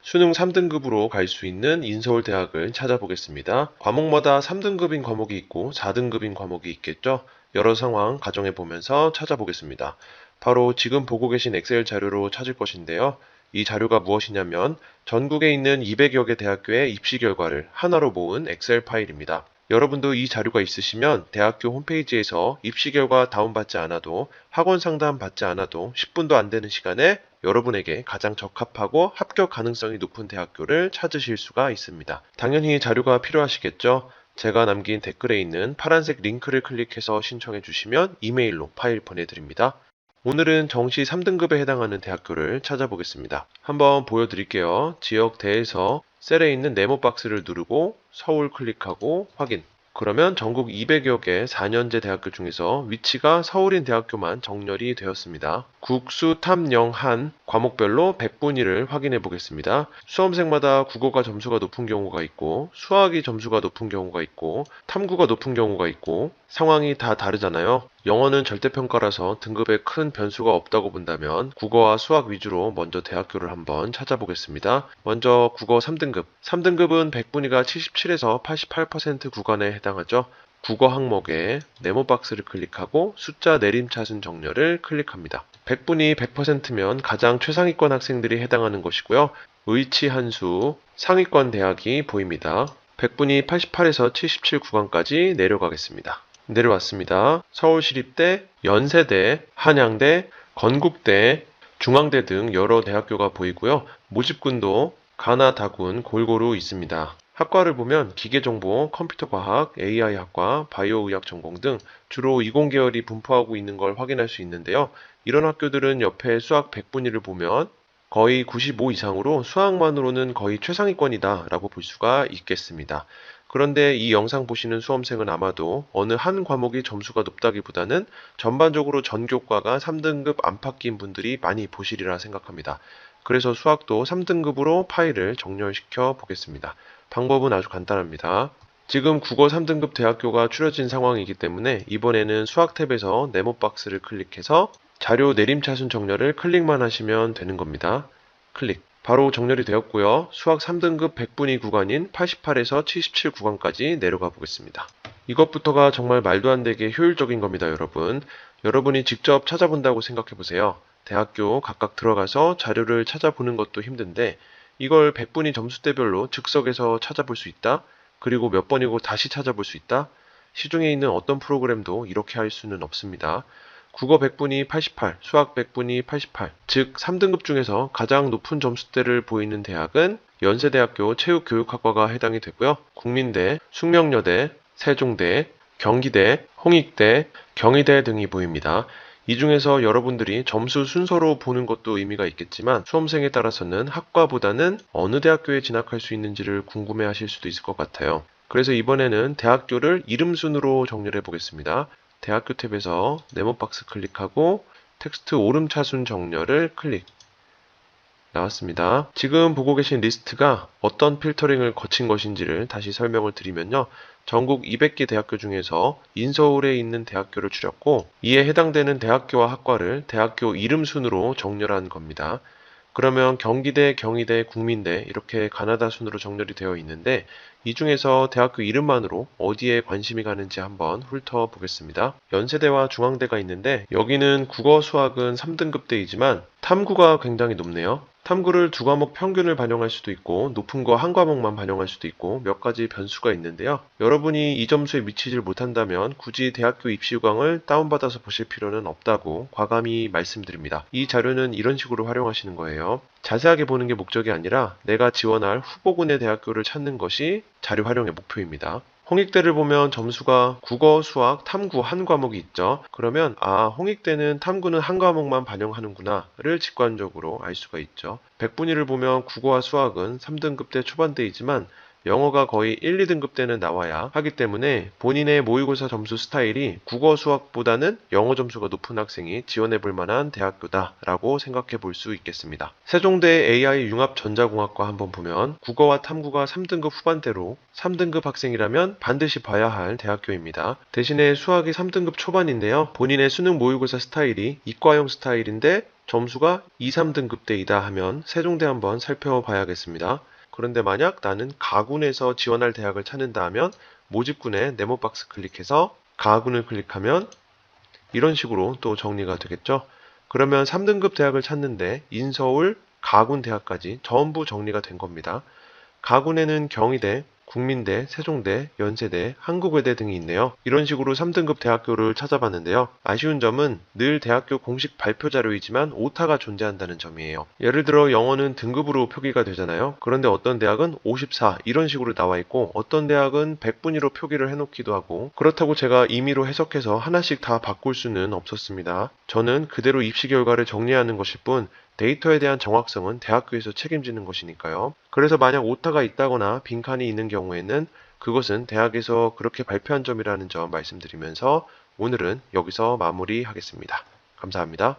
수능 3등급으로 갈 수 있는 인서울대학을 찾아보겠습니다. 과목마다 3등급인 과목이 있고 4등급인 과목이 있겠죠? 여러 상황 가정해 보면서 찾아보겠습니다. 바로 지금 보고 계신 엑셀 자료로 찾을 것인데요. 이 자료가 무엇이냐면 전국에 있는 200여 개 대학교의 입시 결과를 하나로 모은 엑셀 파일입니다. 여러분도 이 자료가 있으시면 대학교 홈페이지에서 입시 결과 다운받지 않아도 학원 상담 받지 않아도 10분도 안 되는 시간에 여러분에게 가장 적합하고 합격 가능성이 높은 대학교를 찾으실 수가 있습니다. 당연히 자료가 필요하시겠죠? 제가 남긴 댓글에 있는 파란색 링크를 클릭해서 신청해 주시면 이메일로 파일 보내드립니다. 오늘은 정시 3등급에 해당하는 대학교를 찾아보겠습니다. 한번 보여드릴게요. 지역대에서 셀에 있는 네모 박스를 누르고 서울 클릭하고 확인. 그러면 전국 200여 개 4년제 대학교 중에서 위치가 서울인 대학교만 정렬이 되었습니다. 국수, 탐, 영, 한 과목별로 100분위를 확인해 보겠습니다. 수험생마다 국어가 점수가 높은 경우가 있고 수학이 점수가 높은 경우가 있고 탐구가 높은 경우가 있고 상황이 다 다르잖아요. 영어는 절대평가라서 등급에 큰 변수가 없다고 본다면 국어와 수학 위주로 먼저 대학교를 한번 찾아보겠습니다. 먼저 국어 3등급. 3등급은 100분위가 77에서 88% 구간에 해당하죠. 국어 항목에 네모 박스를 클릭하고 숫자 내림차순 정렬을 클릭합니다. 100분위 100%면 가장 최상위권 학생들이 해당하는 것이고요. 의치 한수 상위권 대학이 보입니다. 100분위 88에서 77 구간까지 내려가겠습니다. 내려왔습니다. 서울시립대, 연세대, 한양대, 건국대, 중앙대 등 여러 대학교가 보이고요. 모집군도 가나 다군 골고루 있습니다. 학과를 보면 기계정보, 컴퓨터과학, AI학과, 바이오의학 전공 등 주로 이공계열이 분포하고 있는 걸 확인할 수 있는데요. 이런 학교들은 옆에 수학 100분위를 보면 거의 95 이상으로 수학만으로는 거의 최상위권이다 라고 볼 수가 있겠습니다. 그런데 이 영상 보시는 수험생은 아마도 어느 한 과목이 점수가 높다기보다는 전반적으로 전교과가 3등급 안팎인 분들이 많이 보시리라 생각합니다. 그래서 수학도 3등급으로 파일을 정렬시켜 보겠습니다. 방법은 아주 간단합니다. 지금 국어 3등급 대학교가 추려진 상황이기 때문에 이번에는 수학 탭에서 네모 박스를 클릭해서 자료 내림차순 정렬을 클릭만 하시면 되는 겁니다. 클릭. 바로 정렬이 되었고요. 수학 3등급 100분위 구간인 88에서 77 구간까지 내려가 보겠습니다. 이것부터가 정말 말도 안 되게 효율적인 겁니다, 여러분. 여러분이 직접 찾아본다고 생각해 보세요. 대학교 각각 들어가서 자료를 찾아보는 것도 힘든데 이걸 100분위 점수대별로 즉석에서 찾아볼 수 있다? 그리고 몇 번이고 다시 찾아볼 수 있다? 시중에 있는 어떤 프로그램도 이렇게 할 수는 없습니다. 국어 100분위 88, 수학 100분위 88, 즉 3등급 중에서 가장 높은 점수대를 보이는 대학은 연세대학교 체육교육학과가 해당이 되고요. 국민대, 숙명여대, 세종대, 경기대, 홍익대, 경희대 등이 보입니다. 이 중에서 여러분들이 점수 순서로 보는 것도 의미가 있겠지만 수험생에 따라서는 학과보다는 어느 대학교에 진학할 수 있는지를 궁금해 하실 수도 있을 것 같아요. 그래서 이번에는 대학교를 이름 순으로 정렬해 보겠습니다. 대학교 탭에서 네모 박스 클릭하고 텍스트 오름차순 정렬을 클릭. 나왔습니다. 지금 보고 계신 리스트가 어떤 필터링을 거친 것인지를 다시 설명을 드리면요. 전국 200개 대학교 중에서 인서울에 있는 대학교를 추렸고 이에 해당되는 대학교와 학과를 대학교 이름 순으로 정렬한 겁니다. 그러면 경기대, 경희대, 국민대 이렇게 가나다 순으로 정렬이 되어 있는데 이 중에서 대학교 이름만으로 어디에 관심이 가는지 한번 훑어보겠습니다. 연세대와 중앙대가 있는데 여기는 국어, 수학은 3등급대이지만 탐구가 굉장히 높네요. 탐구를 두 과목 평균을 반영할 수도 있고 높은 거 한 과목만 반영할 수도 있고 몇 가지 변수가 있는데요. 여러분이 이 점수에 미치질 못한다면 굳이 대학교 입시 요강을 다운받아서 보실 필요는 없다고 과감히 말씀드립니다. 이 자료는 이런 식으로 활용하시는 거예요. 자세하게 보는 게 목적이 아니라 내가 지원할 후보군의 대학교를 찾는 것이 자료 활용의 목표입니다. 홍익대를 보면 점수가 국어, 수학, 탐구 한 과목이 있죠. 그러면 홍익대는 탐구는 한 과목만 반영하는구나를 직관적으로 알 수가 있죠. 백분위를 보면 국어와 수학은 3등급대 초반대이지만 영어가 거의 1, 2등급 때는 나와야 하기 때문에 본인의 모의고사 점수 스타일이 국어 수학보다는 영어 점수가 높은 학생이 지원해 볼 만한 대학교다라고 생각해 볼 수 있겠습니다. 세종대 AI 융합전자공학과 한번 보면 국어와 탐구가 3등급 후반대로 3등급 학생이라면 반드시 봐야 할 대학교입니다. 대신에 수학이 3등급 초반인데요. 본인의 수능 모의고사 스타일이 이과형 스타일인데 점수가 2, 3등급대이다 하면 세종대 한번 살펴봐야겠습니다. 그런데 만약 나는 가군에서 지원할 대학을 찾는다 하면 모집군에 네모박스 클릭해서 가군을 클릭하면 이런 식으로 또 정리가 되겠죠. 그러면 3등급 대학을 찾는데 인서울, 가군 대학까지 전부 정리가 된 겁니다. 가군에는 경희대, 국민대, 세종대, 연세대, 한국외대 등이 있네요. 이런 식으로 3등급 대학교를 찾아봤는데요. 아쉬운 점은 늘 대학교 공식 발표 자료이지만 오타가 존재한다는 점이에요. 예를 들어 영어는 등급으로 표기가 되잖아요. 그런데 어떤 대학은 54 이런 식으로 나와 있고 어떤 대학은 100분위로 표기를 해놓기도 하고 그렇다고 제가 임의로 해석해서 하나씩 다 바꿀 수는 없었습니다. 저는 그대로 입시 결과를 정리하는 것일 뿐 데이터에 대한 정확성은 대학교에서 책임지는 것이니까요. 그래서 만약 오타가 있다거나 빈칸이 있는 경우에는 그것은 대학에서 그렇게 발표한 점이라는 점 말씀드리면서 오늘은 여기서 마무리하겠습니다. 감사합니다.